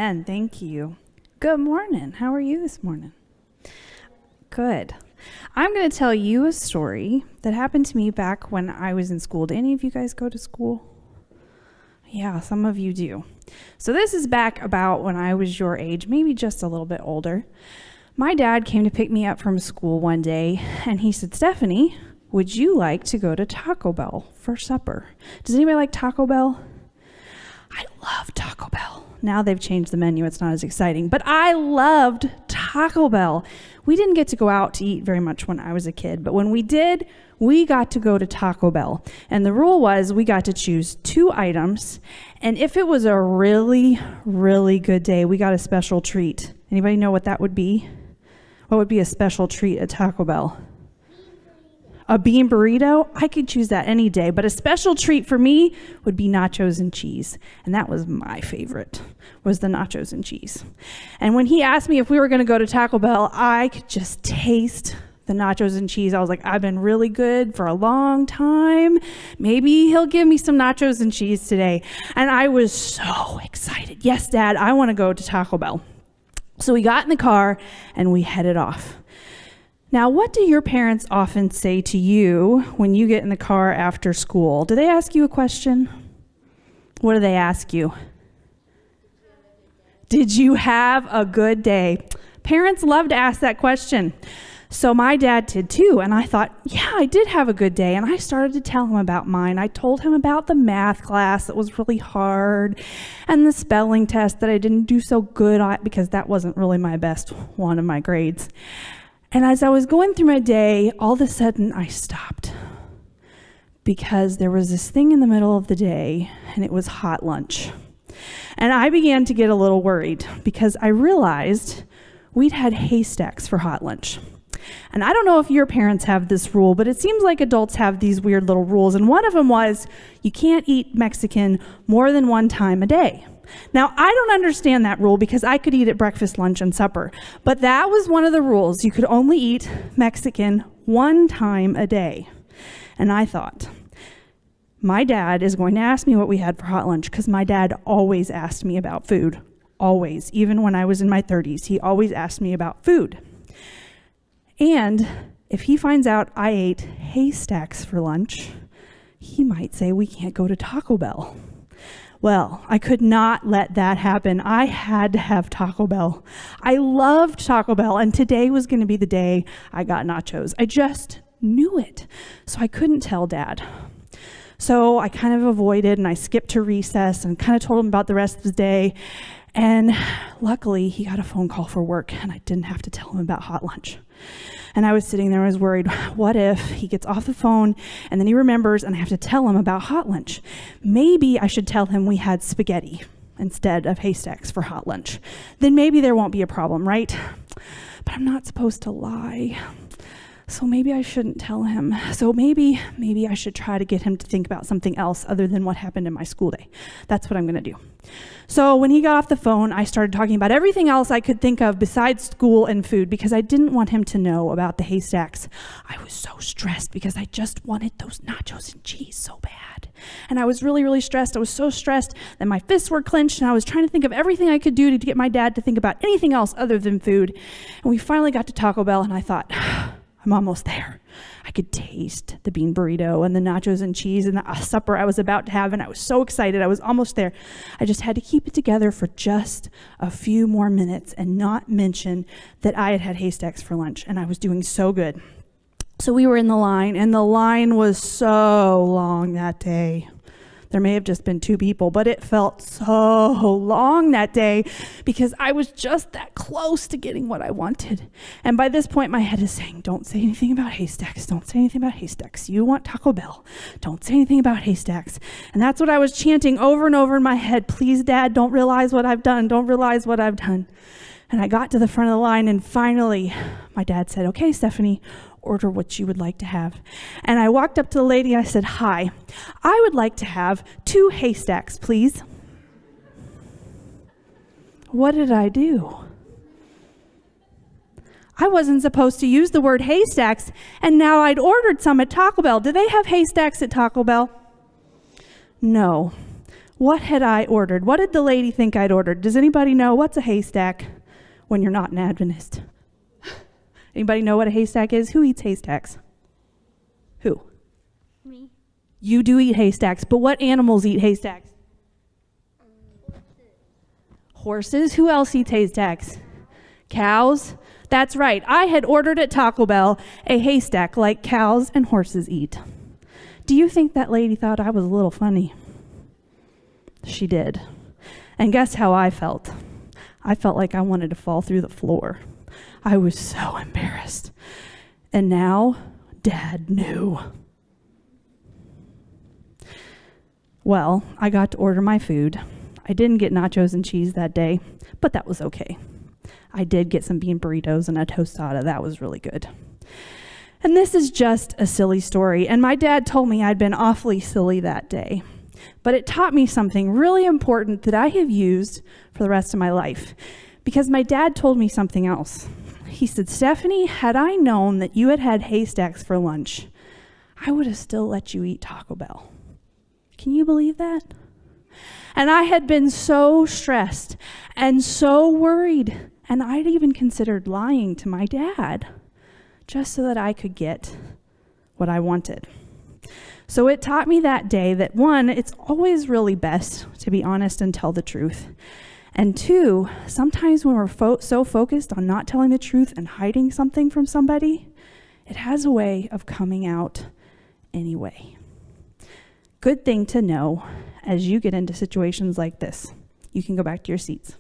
Amen. Thank you. Good morning. How are you this morning? Good. I'm going to tell you a story that happened to me back when I was in school. Do any of you guys go to school? Yeah, some of you do. So this is back about when I was your age, maybe just a little bit older. My dad came to pick me up from school one day, and he said, Stephanie, would you like to go to Taco Bell for supper? Does anybody like Taco Bell? I love Taco Bell. Now they've changed the menu. It's not as exciting, but I loved Taco Bell. We didn't get to go out to eat very much when I was a kid, but when we did, we got to go to Taco Bell. And the rule was we got to choose 2 items, and if it was a really, really good day, we got a special treat. Anybody know what that would be? What would be a special treat at Taco Bell? A bean burrito? I could choose that any day, but a special treat for me would be nachos and cheese. And that was my favorite, was the nachos and cheese. And when he asked me if we were going to go to Taco Bell, I could just taste the nachos and cheese. I was like, I've been really good for a long time. Maybe he'll give me some nachos and cheese today. And I was so excited. Yes, Dad, I want to go to Taco Bell. So we got in the car and we headed off. Now, what do your parents often say to you when you get in the car after school? Do they ask you a question? What do they ask you? Did you have a good day? Parents love to ask that question. So my dad did too, and I thought, yeah, I did have a good day, and I started to tell him about mine. I told him about the math class that was really hard, and the spelling test that I didn't do so good at because that wasn't really my best one of my grades. And as I was going through my day, all of a sudden I stopped because there was this thing in the middle of the day, and it was hot lunch. And I began to get a little worried because I realized we'd had haystacks for hot lunch. And I don't know if your parents have this rule, but it seems like adults have these weird little rules. And one of them was you can't eat Mexican more than 1 time a day. Now, I don't understand that rule because I could eat at breakfast, lunch, and supper. But that was one of the rules. You could only eat Mexican 1 time a day. And I thought, my dad is going to ask me what we had for hot lunch because my dad always asked me about food. Always. Even when I was in my 30s, he always asked me about food. And if he finds out I ate haystacks for lunch, he might say we can't go to Taco Bell. Well, I could not let that happen. I had to have Taco Bell. I loved Taco Bell, and today was going to be the day I got nachos. I just knew it, so I couldn't tell Dad. So I kind of avoided, and I skipped to recess and kind of told him about the rest of the day. And luckily, he got a phone call for work, and I didn't have to tell him about hot lunch. And I was sitting there, I was worried, what if he gets off the phone and then he remembers and I have to tell him about hot lunch? Maybe I should tell him we had spaghetti instead of haystacks for hot lunch. Then maybe there won't be a problem, right? But I'm not supposed to lie. So maybe I shouldn't tell him. So maybe I should try to get him to think about something else other than what happened in my school day. That's what I'm going to do. So when he got off the phone, I started talking about everything else I could think of besides school and food because I didn't want him to know about the haystacks. I was so stressed because I just wanted those nachos and cheese so bad. And I was really, really stressed. I was so stressed that my fists were clenched, and I was trying to think of everything I could do to get my dad to think about anything else other than food. And we finally got to Taco Bell, and I thought, I'm almost there. I could taste the bean burrito and the nachos and cheese and the supper I was about to have, and I was so excited. I was almost there. I just had to keep it together for just a few more minutes and not mention that I had had haystacks for lunch, and I was doing so good. So we were in the line, and the line was so long that day. There may have just been 2 people, but it felt so long that day because I was just that close to getting what I wanted. And by this point, my head is saying, don't say anything about haystacks. Don't say anything about haystacks. You want Taco Bell. Don't say anything about haystacks. And that's what I was chanting over and over in my head. Please, Dad, don't realize what I've done. Don't realize what I've done. And I got to the front of the line, and finally, my dad said, okay, Stephanie, order what you would like to have. And I walked up to the lady and I said, hi, I would like to have 2 haystacks, please. What did I do? I wasn't supposed to use the word haystacks, and now I'd ordered some at Taco Bell. Do they have haystacks at Taco Bell? No. What had I ordered? What did the lady think I'd ordered? Does anybody know what's a haystack when you're not an Adventist? Anybody know what a haystack is? Who eats haystacks? Who? Me. You do eat haystacks, but what animals eat haystacks? Horses. Who else eats haystacks? Cows. That's right. I had ordered at Taco Bell a haystack like cows and horses eat. Do you think that lady thought I was a little funny? She did. And guess how I felt? I felt like I wanted to fall through the floor. I was so embarrassed. And now, Dad knew. Well, I got to order my food. I didn't get nachos and cheese that day, but that was okay. I did get some bean burritos and a tostada. That was really good. And this is just a silly story, and my dad told me I'd been awfully silly that day. But it taught me something really important that I have used for the rest of my life, because my dad told me something else. He said, Stephanie, had I known that you had had haystacks for lunch, I would have still let you eat Taco Bell. Can you believe that? And I had been so stressed and so worried, and I'd even considered lying to my dad just so that I could get what I wanted. So it taught me that day that, one, it's always really best to be honest and tell the truth. And two, sometimes when we're so focused on not telling the truth and hiding something from somebody, it has a way of coming out anyway. Good thing to know as you get into situations like this. You can go back to your seats.